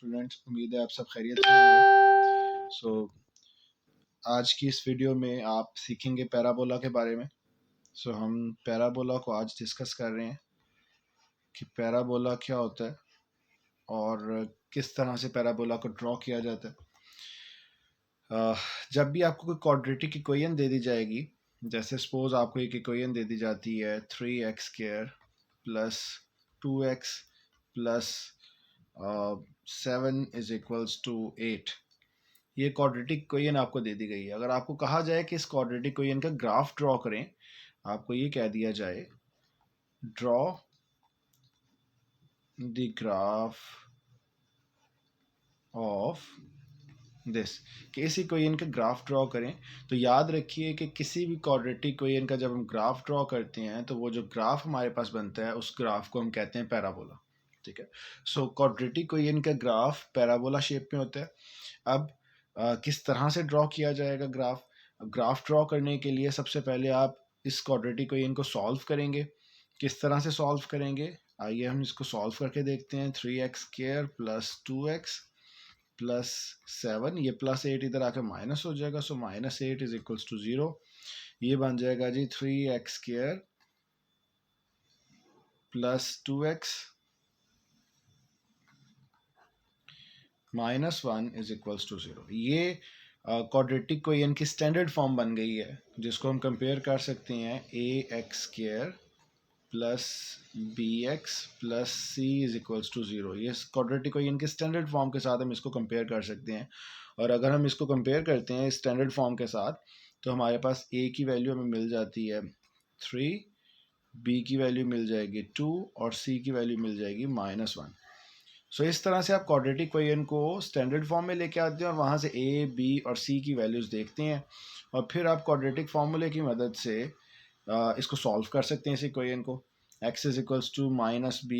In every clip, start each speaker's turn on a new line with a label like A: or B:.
A: Students, उम्मीद है आप सब खैरियत से होंगे। आज की इस वीडियो में आप सीखेंगे पैराबोला के बारे में। हम पैराबोला को आज डिस्कस कर रहे हैं कि पैराबोला क्या होता है और किस तरह से पैराबोला को ड्रॉ किया जाता है। जब भी आपको कोई क्वाड्रेटिक इक्वेशन दे दी जाएगी, जैसे सपोज आपको एक इक्वेशन दे दी जाती है 3x² plus 2x plus 7 is equals to 8। ये क्वाड्रेटिक इक्वेशन आपको दे दी गई है। अगर आपको कहा जाए कि इस क्वाड्रेटिक इक्वेशन का ग्राफ ड्रॉ करें, आपको ये कह दिया जाए draw the graph of this, कि इस इक्वेशन का ग्राफ ड्रॉ करें। तो याद रखिए कि किसी भी क्वाड्रेटिक इक्वेशन का जब हम ग्राफ ड्रॉ करते हैं तो वो जो ग्राफ हमारे पास बनता है उस ग्राफ को हम कहते हैं पैराबोला। ठीक है, क्वाड्रेटिक इक्वेशन का ग्राफ पैराबोला शेप में होता है। अब किस तरह से ड्रॉ किया जाएगा ग्राफ? ग्राफ ड्रॉ करने के लिए सबसे पहले आप इस क्वाड्रेटिक इक्वेशन को सॉल्व करेंगे। किस तरह से सॉल्व करेंगे, आइए हम इसको सॉल्व करके देखते हैं। 3x² प्लस 2x प्लस 7, ये प्लस 8 इधर आकर माइनस हो जाएगा, सो -8 इज इक्वल्स टू 0। ये बन जाएगा जी 3x² plus 2x -1 is equals to 0। ये क्वाड्रेटिक इक्वेशन की स्टैंडर्ड फॉर्म बन गई है, जिसको हम कंपेयर कर सकते हैं ax² plus bx plus c is equals to 0। ये क्वाड्रेटिक इक्वेशन की स्टैंडर्ड फॉर्म के साथ हम इसको कंपेयर कर सकते हैं। और अगर हम इसको कंपेयर करते हैं स्टैंडर्ड फॉर्म के साथ, तो हमारे पास a की वैल्यू हमें मिल जाती है 3, b की वैल्यू मिल जाएगी 2 और c की वैल्यू मिल जाएगी -1। इस तरह से आप क्वाड्रेटिक इक्वेशन को स्टैंडर्ड फॉर्म में लेके आते हैं और वहाँ से a, b और c की वैल्यूज़ देखते हैं, और फिर आप क्वाड्रेटिक फार्मूले की मदद से इसको सॉल्व कर सकते हैं इस इक्वेशन को। x is equals to -b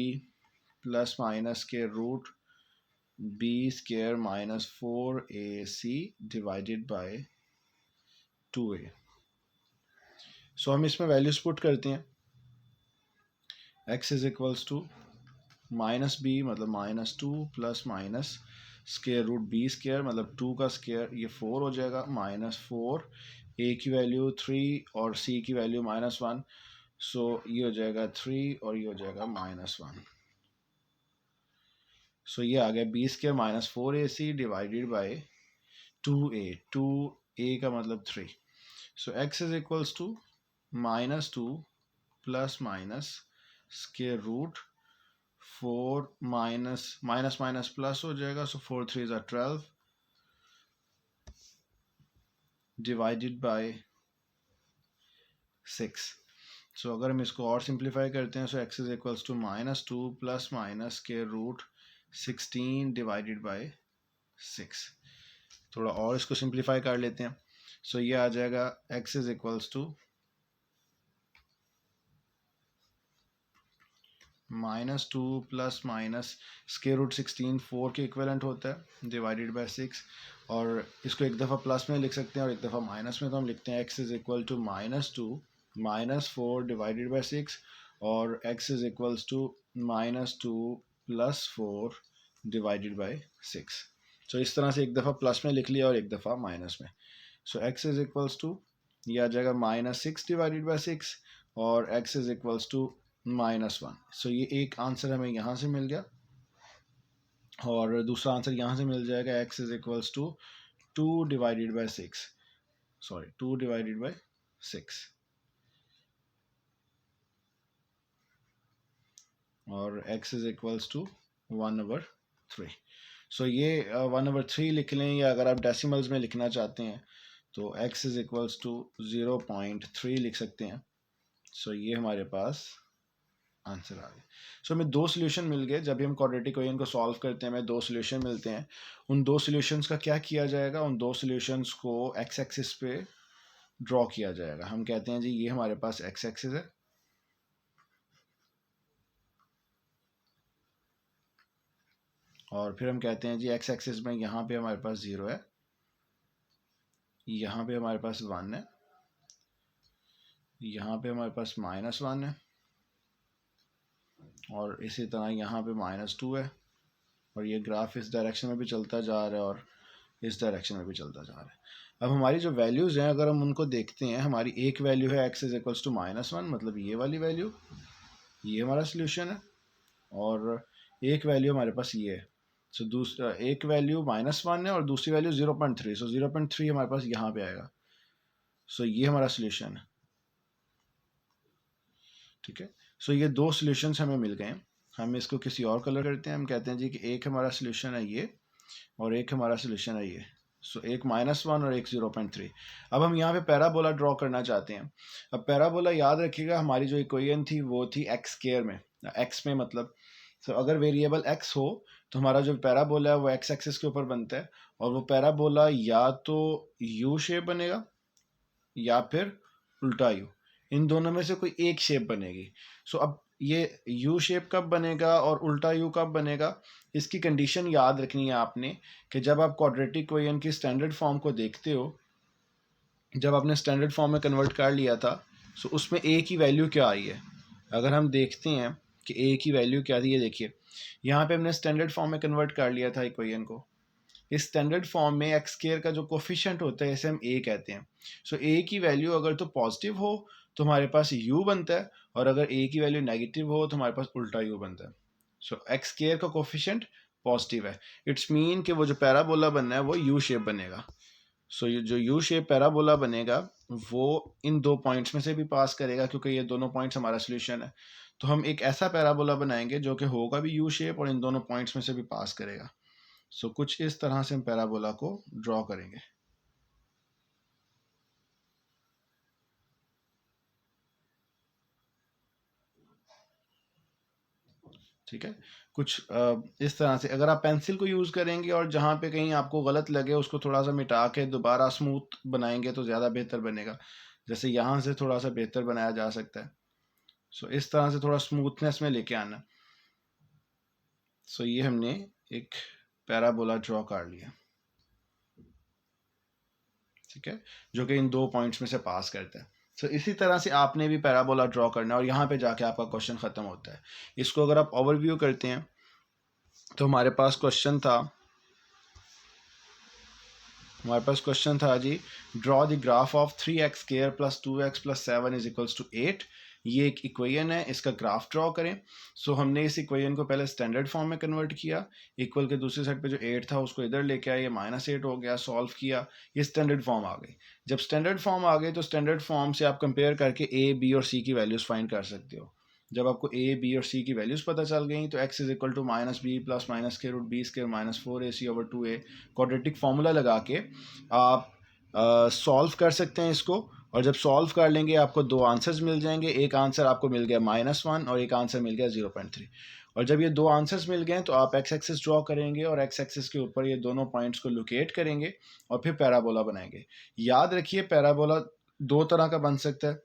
A: plus minus के root b² -4ac divided by 2a। हम इसमें वैल्यूज पुट करते हैं। x is equals to -b मतलब -2 plus minus square root b² मतलब 2 का स्क्वायर, ये 4 हो जाएगा, -4, a की वैल्यू 3 और c की वैल्यू -1, ये हो जाएगा 3 और ये हो जाएगा -1। ये आ गया b² -4ac divided by 2a। 2a का मतलब 3। x is equals to -2 plus minus square root 4 minus plus हो जाएगा, 4 3 is 12 डिवाइडेड बाय 6। अगर हम इसको और सिंप्लीफाई करते हैं, x is equals to -2 plus minus square root 16 divided by 6। थोड़ा और इसको सिंप्लीफाई कर लेते हैं। ये आ जाएगा x is equals to -2 plus minus square root 16 4 के इक्विवेलेंट होता है डिवाइडेड बाय 6। और इसको एक दफ़ा प्लस में लिख सकते हैं और एक दफ़ा माइनस में, तो हम लिखते हैं x is equal to -2 -4 divided by 6 और x is equals to -2 plus 4 divided by 6। इस तरह से एक दफ़ा प्लस में लिख लिया और एक दफ़ा माइनस में। x इज इक्वल्स टू, ये आ जाएगा -6 डिवाइडेड बाय 6 और x इज इक्वल्स टू -1। ये एक आंसर हमें यहाँ से मिल गया और दूसरा आंसर यहाँ से मिल जाएगा। x is equals to 2 divided by 6, sorry 2 divided by 6 और x इज इक्वल्स टू 1/3। ये 1/3 लिख लें, या अगर आप डेसिमल्स में लिखना चाहते हैं तो x इज इक्वल्स टू 0.3 लिख सकते हैं। ये हमारे पास आंसर आ गया। हमें दो सोल्यूशन मिल गए। जब भी हम क्वाड्रेटिक इक्वेशन को सॉल्व करते हैं हमें दो सोल्यूशन मिलते हैं। उन दो सोल्यूशंस का क्या किया जाएगा, उन दो सोल्यूशंस को x एक्सिस पे ड्रॉ किया जाएगा। हम कहते हैं जी ये हमारे पास x एक्सिस है और फिर हम कहते हैं जी x एक्सिस में यहाँ पे हमारे पास 0 है, यहाँ पे हमारे पास 1 है, यहाँ पे हमारे पास -1 है और इसी तरह यहाँ पे -2 है और ये ग्राफ इस डायरेक्शन में भी चलता जा रहा है और इस डायरेक्शन में भी चलता जा रहा है। अब हमारी जो वैल्यूज़ हैं अगर हम उनको देखते हैं, हमारी एक वैल्यू है x इज इक्वल्स टू -1, मतलब ये वाली वैल्यू, ये हमारा सोल्यूशन है, और एक वैल्यू हमारे पास ये है। सो दूसरा एक वैल्यू -1 है और दूसरी वैल्यू 0.3, सो 0.3 हमारे पास यहाँ पे आएगा। सो ये हमारा सोल्यूशन है, ठीक है। सो ये दो सोल्यूशंस हमें मिल गए हैं। हम इसको किसी और कलर करते हैं, हम कहते हैं जी कि एक हमारा सोल्यूशन है ये और एक हमारा सोल्यूशन है ये। सो एक -1 और एक 0.3। अब हम यहाँ पे पैराबोला ड्रॉ करना चाहते हैं। अब पैराबोला याद रखिएगा हमारी जो इक्वेशन थी वो थी एक्स स्क्वायर में, एक्स में मतलब अगर वेरिएबल एक्स हो तो हमारा जो पैराबोला है वो एक्स एक्सिस के ऊपर बनता है, और वो पैराबोला या तो यू शेप बनेगा या फिर उल्टा यू, इन दोनों में से कोई एक शेप बनेगी। अब ये यू शेप कब बनेगा और उल्टा यू कब बनेगा, इसकी कंडीशन याद रखनी है आपने कि जब आप क्वाड्रेटिक इक्वेशन की स्टैंडर्ड फॉर्म को देखते हो, जब आपने स्टैंडर्ड फॉर्म में कन्वर्ट कर लिया था, उसमें ए की वैल्यू क्या आई है। अगर हम देखते हैं कि ए की वैल्यू क्या थी, ये देखिए यहाँ पे हमने स्टैंडर्ड फॉर्म में कन्वर्ट कर लिया था इक्वेशन को। इस स्टैंडर्ड फॉर्म में एक्स स्क्वायर का जो कोफिशिएंट होता है इसे हम ए कहते हैं। ए की वैल्यू अगर तो पॉजिटिव हो तो हमारे पास यू बनता है, और अगर ए की वैल्यू नेगेटिव हो तो हमारे पास उल्टा यू बनता है। एक्स स्क्वायर का कोफिशिएंट पॉजिटिव है, इट्स मीन कि वो जो पैराबोला बनना है वो यू शेप बनेगा। ये जो यू शेप पैराबोला बनेगा वो इन दो पॉइंट्स में से भी पास करेगा, क्योंकि ये दोनों पॉइंट्स हमारा सोल्यूशन है। तो हम एक ऐसा पैराबोला बनाएंगे जो कि होगा भी यू शेप और इन दोनों पॉइंट्स में से भी पास करेगा। कुछ इस तरह से हम पैराबोला को ड्रॉ करेंगे, ठीक है। कुछ इस तरह से अगर आप पेंसिल को यूज़ करेंगे और जहाँ पे कहीं आपको गलत लगे उसको थोड़ा सा मिटा के दोबारा स्मूथ बनाएंगे तो ज़्यादा बेहतर बनेगा। जैसे यहाँ से थोड़ा सा बेहतर बनाया जा सकता है। इस तरह से थोड़ा स्मूथनेस में लेके आना। ये हमने एक पैराबोला ड्रॉ कर लिया, ठीक है, जो कि इन दो पॉइंट्स में से पास करता है। इसी तरह से आपने भी पैराबोला ड्रॉ करना है और यहाँ पे जाके आपका क्वेश्चन ख़त्म होता है। इसको अगर आप ओवरव्यू करते हैं तो हमारे पास क्वेश्चन था जी, draw the graph of 3x square plus 2x plus 7 is equals to 8। ये एक इक्वेशन है, इसका ग्राफ ड्रॉ करें। हमने इस इक्वेशन को पहले स्टैंडर्ड फॉर्म में कन्वर्ट किया, इक्वल के दूसरी साइड पे जो 8 था उसको इधर लेके आए, ये -8 हो गया, सॉल्व किया, ये स्टैंडर्ड फॉर्म आ गई। जब स्टैंडर्ड फॉर्म आ गई तो स्टैंडर्ड फॉर्म से आप कंपेयर करके ए बी और सी की वैल्यूज़ फाइंड कर सकते हो। जब आपको ए बी और सी की वैल्यूज़ पता चल गई तो x is equal to -b plus -√b² -4ac/2a quadratic formula लगा के आप सॉल्व कर सकते हैं इसको। और जब सॉल्व कर लेंगे आपको दो आंसर्स मिल जाएंगे, एक आंसर आपको मिल गया -1 और एक आंसर मिल गया 0.3। और जब ये दो आंसर्स मिल गए तो आप एक्स एक्सिस ड्रॉ करेंगे और एक्स एक्सिस के ऊपर ये दोनों पॉइंट्स को लोकेट करेंगे और फिर पैराबोला बनाएंगे। याद रखिए पैराबोला दो तरह का बन सकता है,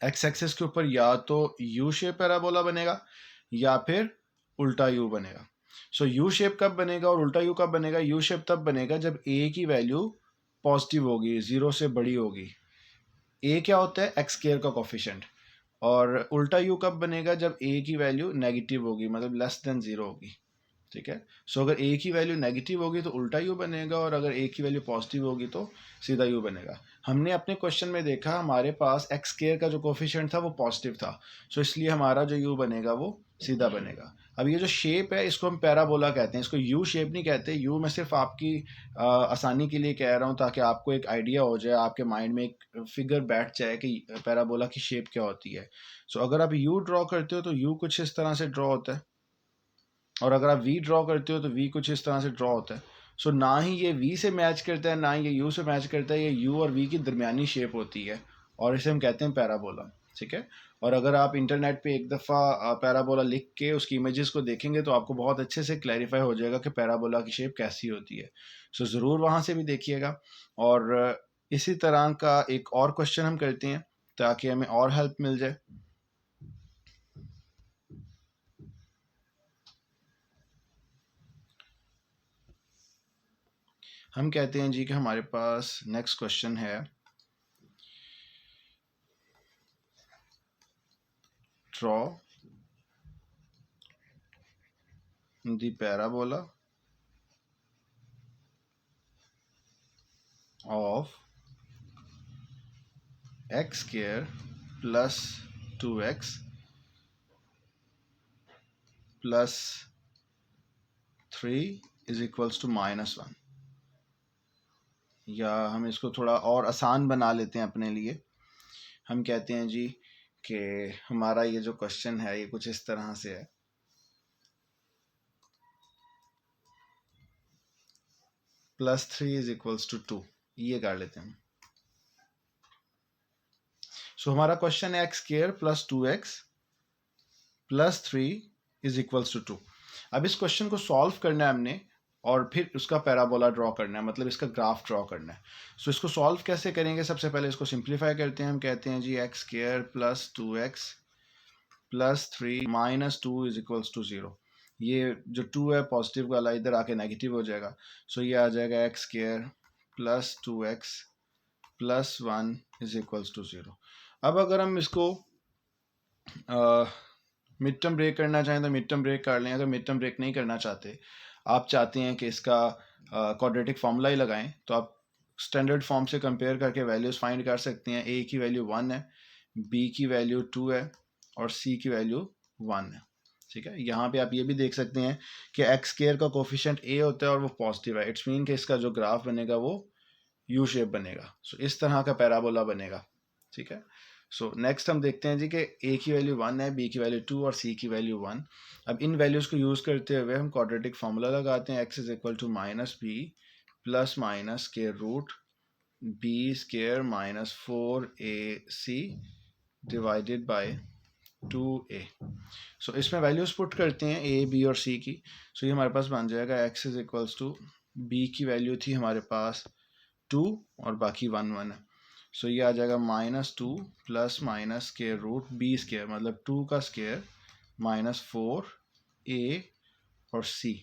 A: एक्स एक्सिस के ऊपर या तो यू शेप पैराबोला बनेगा या फिर उल्टा यू बनेगा। यू शेप कब बनेगा और उल्टा यू कब बनेगा, यू शेप तब बनेगा जब ए की वैल्यू पॉजिटिव होगी, 0 से बड़ी होगी। ए क्या होता है, एक्स स्क्वायर का कोफिशिएंट। और उल्टा यू कब बनेगा, जब ए की वैल्यू नेगेटिव होगी, मतलब लेस देन 0 होगी, ठीक है। अगर ए की वैल्यू नेगेटिव होगी तो उल्टा यू बनेगा, और अगर ए की वैल्यू पॉजिटिव होगी तो सीधा यू बनेगा। हमने अपने क्वेश्चन में देखा हमारे पास एक्स स्क्वायर का जो कोफिशिएंट था वो पॉजिटिव था, इसलिए हमारा जो यू बनेगा वो सीधा बनेगा। अब ये जो शेप है इसको हम पैराबोला कहते हैं, इसको यू शेप नहीं कहते। यू मैं सिर्फ आपकी आसानी के लिए कह रहा हूँ ताकि आपको एक आइडिया हो जाए, आपके माइंड में एक फिगर बैठ जाए कि पैराबोला की शेप क्या होती है। अगर आप यू ड्रॉ करते हो तो यू कुछ इस तरह से ड्रॉ होता है, और अगर आप वी ड्रॉ करते हो तो वी कुछ इस तरह से ड्रॉ होता है। ना ही ये वी से मैच करता है ना ही ये यू से मैच करता है, ये यू और वी की दरमियानी शेप होती है और इसे हम कहते हैं पैराबोला, ठीक है। और अगर आप इंटरनेट पे एक दफ़ा पैराबोला लिख के उसकी इमेजेस को देखेंगे तो आपको बहुत अच्छे से क्लैरिफाई हो जाएगा कि पैराबोला की शेप कैसी होती है। ज़रूर वहाँ से भी देखिएगा। और इसी तरह का एक और क्वेश्चन हम करते हैं ताकि हमें और हेल्प मिल जाए। हम कहते हैं जी कि हमारे पास नेक्स्ट क्वेश्चन है, draw the parabola of x square plus 2x plus 3 is equals to -1। या हम इसको थोड़ा और आसान बना लेते हैं अपने लिए। हम कहते हैं जी कि हमारा ये जो क्वेश्चन है ये कुछ इस तरह से है। +3 इज इक्वल्स टू 2, ये कर लेते हैं। सो हमारा क्वेश्चन है X square plus 2x plus 3 is equals to 2। अब इस क्वेश्चन को सॉल्व करना है हमने और फिर उसका पैराबोला ड्रॉ करना है, मतलब इसका ग्राफ ड्रॉ करना है। सो इसको सॉल्व कैसे करेंगे? सबसे पहले इसको सिंप्लीफाई करते हैं। हम कहते हैं जी x square plus 2x plus 3 minus 2 is equals to 0। ये जो 2 है पॉजिटिव वाला इधर आके नेगेटिव हो जाएगा। सो ये आ जाएगा एक्स स्क्वायर प्लस 2x प्लस 1 इज इक्वल्स टू 0। अब अगर हम इसको मिड टर्म ब्रेक करना चाहें तो मिड टर्म ब्रेक कर लें। अगर मिड टर्म ब्रेक नहीं करना चाहते, आप चाहते हैं कि इसका क्वाड्रेटिक फार्मूला ही लगाएं, तो आप स्टैंडर्ड फॉर्म से कंपेयर करके वैल्यूज़ फाइंड कर सकते हैं। ए की वैल्यू 1 है, बी की वैल्यू 2 है और सी की वैल्यू 1 है। ठीक है, यहाँ पे आप ये भी देख सकते हैं कि एक्स स्क्वायर का कोफिशिएंट ए होता है और वो पॉजिटिव है। इट्स मीन कि इसका जो ग्राफ बनेगा वो यू शेप बनेगा। सो इस तरह का पैराबोला बनेगा। ठीक है, सो नेक्स्ट हम देखते हैं जी कि ए की वैल्यू 1 है, बी की वैल्यू 2 और सी की वैल्यू 1। अब इन वैल्यूज़ को यूज़ करते हुए हम क्वाड्रेटिक फार्मूला लगाते हैं। X is equal to minus B plus minus square root B square minus 4ac divided by 2a। So इसमें वैल्यूज़ पुट करते हैं ए, बी और सी की। सो ये हमारे पास बन जाएगा x is equals to, B की वैल्यू थी हमारे पास 2 और बाकी 1 है। सो ये आ जाएगा -2 plus minus square root B square, मतलब 2 का स्क्वायर माइनस 4a और c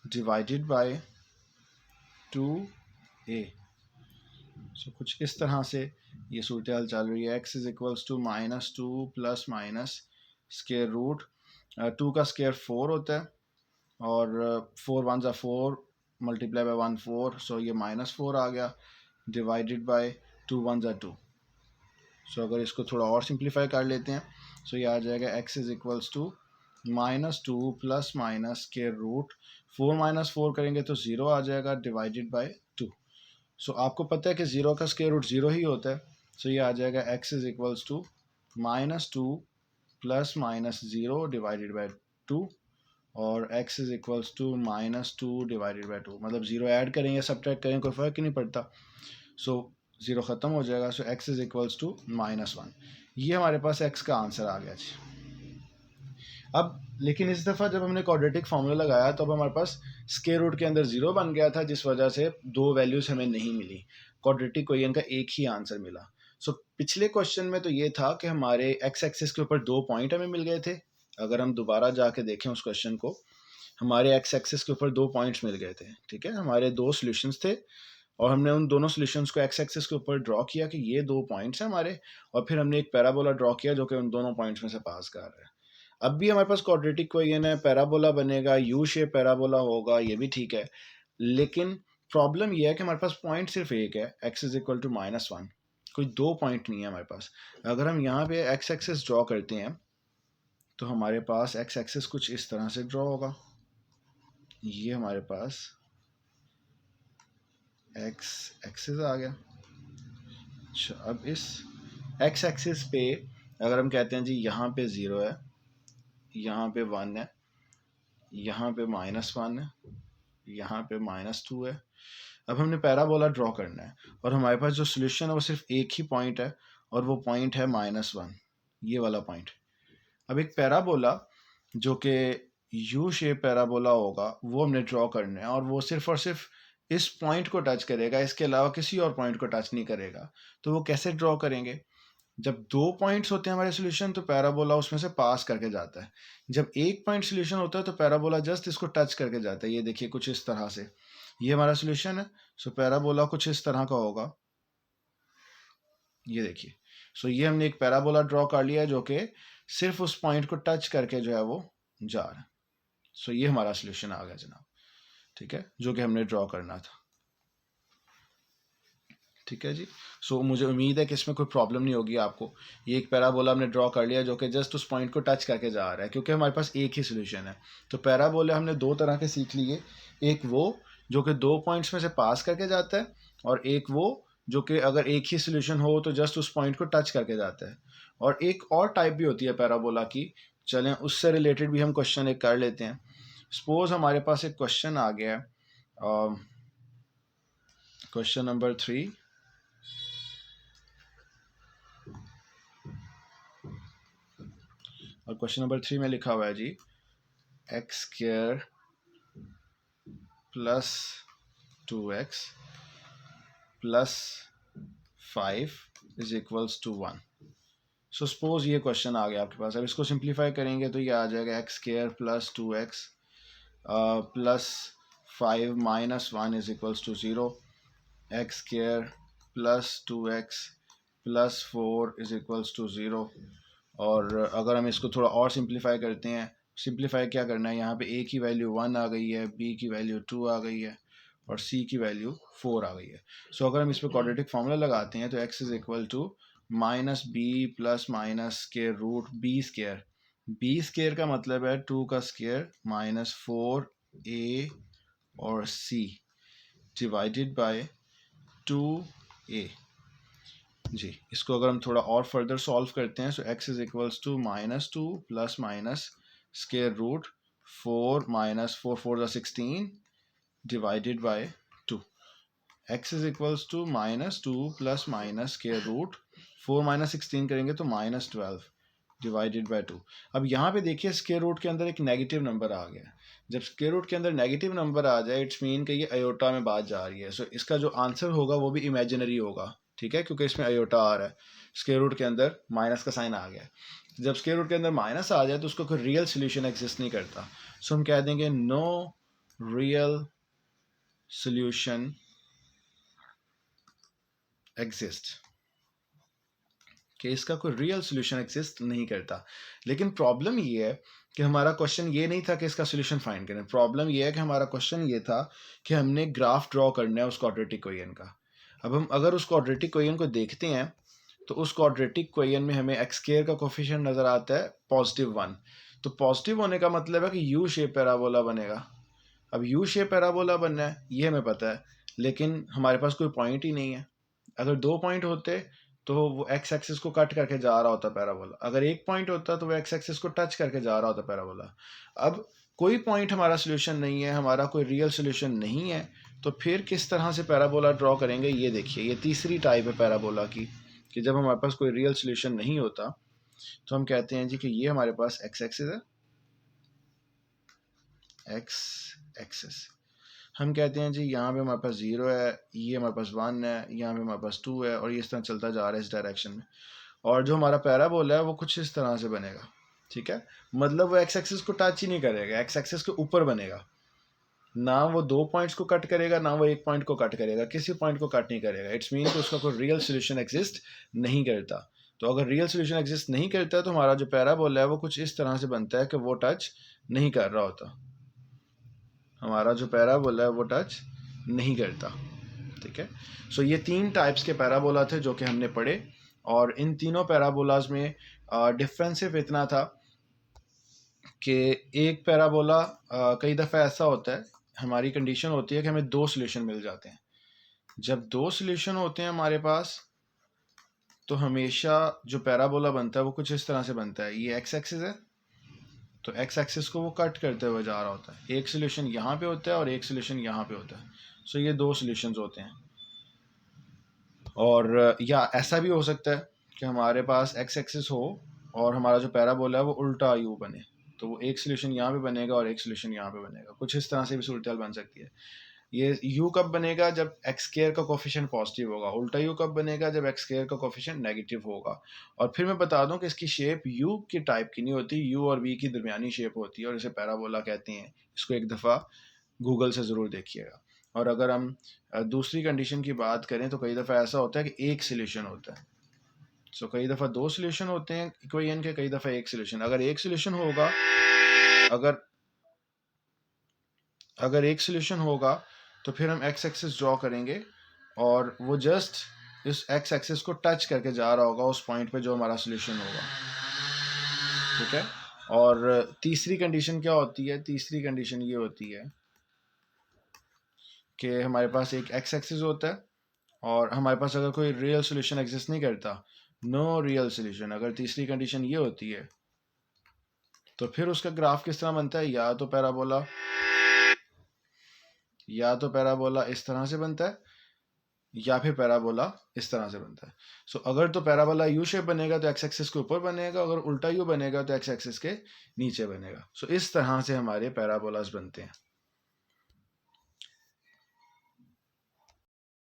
A: डिवाइडेड बाय 2a। सो कुछ इस तरह से ये सूरत हाल चल रही है। X is equals to -2 plus minus square root 2 का स्क्वायर 4 होता है और 4 1 ज़ा 4 मल्टीप्लाई बाय 1 4। सो ये -4 आ गया डिवाइडेड बाय 2 1 ज़ा 2। सो अगर इसको थोड़ा और सिंप्लीफाई कर लेते हैं, सो ये आ जाएगा x is equals to -2 plus minus square root 4 minus 4 करेंगे तो 0 आ जाएगा डिवाइडेड बाय 2। सो आपको पता है कि 0 का स्क्वायर रूट 0 ही होता है। सो ये आ जाएगा x is equals to -2 plus minus 0 divided by 2 और x is equals to -2 divided by 2। मतलब 0 ऐड करेंगे सब्ट्रैक्ट करेंगे कोई फ़र्क ही नहीं पड़ता। सो 0 ख़त्म हो जाएगा। सो x इज इक्वल्स टू -1। ये हमारे पास x का आंसर आ गया जी। अब लेकिन इस दफ़ा जब हमने क्वाड्रेटिक फार्मूला लगाया तो अब हमारे पास स्क्वायर रूट के अंदर 0 बन गया था, जिस वजह से दो वैल्यूज़ हमें नहीं मिली। क्वाड्रेटिक इक्वेशन का एक ही आंसर मिला। सो पिछले क्वेश्चन में तो ये था कि हमारे एक्स एक्सिस के ऊपर 2 पॉइंट हमें मिल गए थे। अगर हम दोबारा जाके देखें उस क्वेश्चन को, हमारे एक्स एक्सिस के ऊपर 2 पॉइंट्स मिल गए थे। ठीक है, हमारे 2 सॉल्यूशंस थे और हमने उन दोनों सॉल्यूशंस को एक्स एक्सिस के ऊपर ड्रॉ किया कि ये 2 पॉइंट्स हैं हमारे, और फिर हमने एक पैराबोला ड्रॉ किया जो कि उन दोनों पॉइंट्स में से पास कर रहा है। अब भी हमारे पास क्वाड्रेटिक इक्वेशन है, पैराबोला बनेगा, यू शेप पैराबोला होगा, ये भी ठीक है। लेकिन प्रॉब्लम ये है कि हमारे पास पॉइंट सिर्फ एक है, एक्स इज इक्वल टू -1। कोई 2 पॉइंट नहीं है हमारे पास। अगर हम यहाँ पे एक्स एक्सिस ड्रॉ करते हैं तो हमारे पास एक्स एक्सिस कुछ इस तरह से ड्रॉ होगा। ये हमारे पास एक्स एक्सिस आ गया। अच्छा, अब इस एक्स एक्सिस पे अगर हम कहते हैं जी यहाँ पे 0 है, यहाँ पे 1 है, यहाँ पे -1 है, यहाँ पे -2 है। अब हमने पैराबोला ड्रॉ करना है और हमारे पास जो सोल्यूशन है वो सिर्फ एक ही पॉइंट है और वो पॉइंट है -1, ये वाला पॉइंट। अब एक पैराबोला जो कि यू शेप पैराबोला होगा वो हमने ड्रॉ करना है और वो सिर्फ और सिर्फ इस पॉइंट को टच करेगा, इसके अलावा किसी और पॉइंट को टच नहीं करेगा। तो वो कैसे ड्रॉ करेंगे? जब 2 पॉइंट्स होते हैं हमारे सोल्यूशन तो पैराबोला उसमें से पास करके जाता है। जब एक पॉइंट सोल्यूशन होता है तो पैराबोला जस्ट इसको टच करके जाता है। ये देखिए कुछ इस तरह से, ये हमारा सोल्यूशन है। सो पैराबोला कुछ इस तरह का होगा, ये देखिए। सो ये हमने एक पैराबोला ड्रॉ कर लिया है जो कि सिर्फ उस पॉइंट को टच करके जो है वो जा रहा है। सो ये हमारा सोल्यूशन आ गया जनाब, ठीक है, जो कि हमने ड्रॉ करना था। ठीक है जी। सो मुझे उम्मीद है कि इसमें कोई प्रॉब्लम नहीं होगी आपको। ये एक पैराबोला हमने ड्रॉ कर लिया जो कि जस्ट उस पॉइंट को टच करके जा रहा है, क्योंकि हमारे पास एक ही सोल्यूशन है। तो पैराबोला हमने दो तरह के सीख लिए, एक वो जो कि दो पॉइंट्स में से पास करके जाता है, और एक वो जो कि अगर एक ही सोल्यूशन हो तो जस्ट उस पॉइंट को टच करके जाता है। और एक और टाइप भी होती है पैराबोला की, चलें उससे रिलेटेड भी हम क्वेश्चन एक कर लेते हैं। सपोज हमारे पास एक क्वेश्चन आ गया है, क्वेश्चन नंबर 3। और क्वेश्चन नंबर 3 में लिखा हुआ है जी x square plus 2x plus 5 is equals to 1। So suppose ये क्वेश्चन आ गया आपके पास। अब इसको सिंप्लीफाई करेंगे तो ये आ जाएगा x square plus 2x plus 5 minus 1 is equals to 0। X square plus 2x plus 4 is equals to 0। और अगर हम इसको थोड़ा और सिंप्लीफाई करते हैं, सिंप्लीफाई क्या करना है, यहाँ पे a की वैल्यू 1 आ गई है, b की वैल्यू 2 आ गई है, और c की वैल्यू 4 आ गई है। सो अगर हम इस पर क्वाड्रेटिक फार्मूला लगाते हैं तो x is equal to minus B plus minus के root b square. B square का मतलब है 2 का स्केयर माइनस 4a और c डिवाइडेड बाय 2a जी। इसको अगर हम थोड़ा और फर्दर सॉल्व करते हैं, so x is equals to minus 2 plus minus square root 4 minus 4 4 16 divided by 2। x is equals to minus 2 plus minus square root 4 minus 16 करेंगे तो माइनस 12 डिवाइडेड बाय 2। अब यहाँ पे देखिए स्केयर रूट के अंदर एक नेगेटिव नंबर आ गया। जब स्केयर रूट के अंदर नेगेटिव नंबर आ जाए इट्स मीन कि ये अयोटा में बात जा रही है। सो इसका जो आंसर होगा वो भी इमेजिनरी होगा, ठीक है, क्योंकि इसमें अयोटा आ रहा है। स्क्वायर रूट के अंदर माइनस का साइन आ गया। जब स्क्वायर रूट के अंदर माइनस आ जाए तो उसको कोई रियल सोल्यूशन एग्जिस्ट नहीं करता। सो हम कह देंगे नो रियल सोल्यूशन एग्जिस्ट, कि इसका कोई रियल सोल्यूशन एग्जिस्ट नहीं करता। लेकिन प्रॉब्लम ये है कि हमारा क्वेश्चन ये नहीं था कि इसका सोल्यूशन फाइंड करें। प्रॉब्लम ये है कि हमारा क्वेश्चन ये था कि हमने ग्राफ ड्रॉ करना है उस क्वाड्रेटिक इक्वेशन का। अब हम अगर उस क्वाड्रेटिक इक्वेशन को देखते हैं तो उस क्वाड्रेटिक इक्वेशन में हमें एक्स स्क्वायर का कोफिशिएंट नज़र आता है +1। तो पॉजिटिव होने का मतलब है कि यू शेप पैराबोला बनेगा। अब यू शेप पैराबोला बनना है ये हमें पता है, लेकिन हमारे पास कोई पॉइंट ही नहीं है। अगर दो पॉइंट होते तो वो एक्स एक्सिस को कट करके जा रहा होता पैराबोला। अगर एक पॉइंट होता तो वो एक्स एक्सिस को टच करके जा रहा होता पैराबोला। अब कोई पॉइंट हमारा सोल्यूशन नहीं है, हमारा कोई रियल सोल्यूशन नहीं है, तो फिर किस तरह से पैराबोला ड्रॉ करेंगे। ये देखिए, ये तीसरी टाइप है पैराबोला की, कि जब हमारे पास कोई रियल सोल्यूशन नहीं होता तो हम कहते हैं जी कि ये हमारे पास एक्स एक्सिस है, एक्स एक्सिस। हम कहते हैं जी यहाँ पे हमारे पास 0 है, ये हमारे पास 1 है, यहाँ पे हमारे पास 2 है, और ये इस तरह चलता जा रहा है इस डायरेक्शन में। और जो हमारा पैराबोला है वो कुछ इस तरह से बनेगा, ठीक है। मतलब वो एक्स एक्सिस को टच ही नहीं करेगा, एक्स एक्सिस के ऊपर बनेगा। ना वो दो पॉइंट्स को कट करेगा, ना वो एक पॉइंट को कट करेगा, किसी पॉइंट को कट नहीं करेगा। इट्स मीन कि उसका कोई रियल सोल्यूशन एग्जिस्ट नहीं करता। तो अगर रियल सोल्यूशन एग्जिस्ट नहीं करता तो हमारा जो पैराबोला है वो कुछ इस तरह से बनता है कि वो टच नहीं कर रहा होता। हमारा जो पैराबोला है वो टच नहीं करता, ठीक है। सो ये तीन टाइप्स के पैराबोला थे जो कि हमने पढ़े, और इन तीनों पैराबोलाज में डिफरेंस सिर्फ इतना था कि एक पैराबोला कई दफ़ा ऐसा होता है, हमारी कंडीशन होती है कि हमें दो सोल्यूशन मिल जाते हैं। जब दो सोल्यूशन होते हैं हमारे पास तो हमेशा जो पैराबोला बनता है वो कुछ इस तरह से बनता है। ये एक्स एक्सिस है, तो एक्स एक्सिस को वो कट करते हुए जा रहा होता है। एक सोल्यूशन यहाँ पे होता है और एक सोल्यूशन यहाँ पे होता है। सो ये दो सोल्यूशंस होते हैं। और या ऐसा भी हो सकता है कि हमारे पास एक्स एक्सिस हो और हमारा जो पैराबोला है वो उल्टा यू बने, तो वो एक सोल्यूशन यहाँ पे बनेगा और एक सोल्यूशन यहाँ पे बनेगा। कुछ इस तरह से भी सूरत हाल बन सकती है। ये यू कब बनेगा, जब एक्स स्क्वायर का कोफिशिएंट पॉजिटिव होगा। उल्टा यू कब बनेगा, जब एक्स स्क्वायर का कोफिशिएंट नेगेटिव होगा। और फिर मैं बता दूं कि इसकी शेप यू की टाइप की नहीं होती, यू और वी की दरमियानी शेप होती है, और इसे पैराबोला कहते हैं। इसको एक दफ़ा गूगल से ज़रूर देखिएगा। और अगर हम दूसरी कंडीशन की बात करें तो कई दफ़ा ऐसा होता है कि एक सोल्यूशन होता है। सो कई दफ़ा दो सोल्यूशन होते हैं इक्वेशन के, कई दफ़ा एक सोल्यूशन। अगर एक सोल्यूशन होगा, अगर अगर एक सोल्यूशन होगा तो फिर हम एक्स एक्सिस ड्रॉ करेंगे और वो जस्ट इस एक्स एक्सिस को टच करके जा रहा होगा उस पॉइंट पे जो हमारा सोल्यूशन होगा, ठीक है। और तीसरी कंडीशन क्या होती है? तीसरी कंडीशन ये होती है कि हमारे पास एक एक्स एक्सिस होता है और हमारे पास अगर कोई रियल सोल्यूशन एग्जिस्ट नहीं करता, नो रियल सोल्यूशन, अगर तीसरी कंडीशन ये होती है तो फिर उसका ग्राफ किस तरह बनता है? या तो पैराबोला इस तरह से बनता है या फिर पैराबोला इस तरह से बनता है। सो अगर तो पैराबोला यू शेप बनेगा तो एक्स एक्सिस के ऊपर बनेगा, अगर उल्टा यू बनेगा तो एक्स एक्सिस के नीचे बनेगा। सो इस तरह से हमारे पैराबोलास बनते हैं।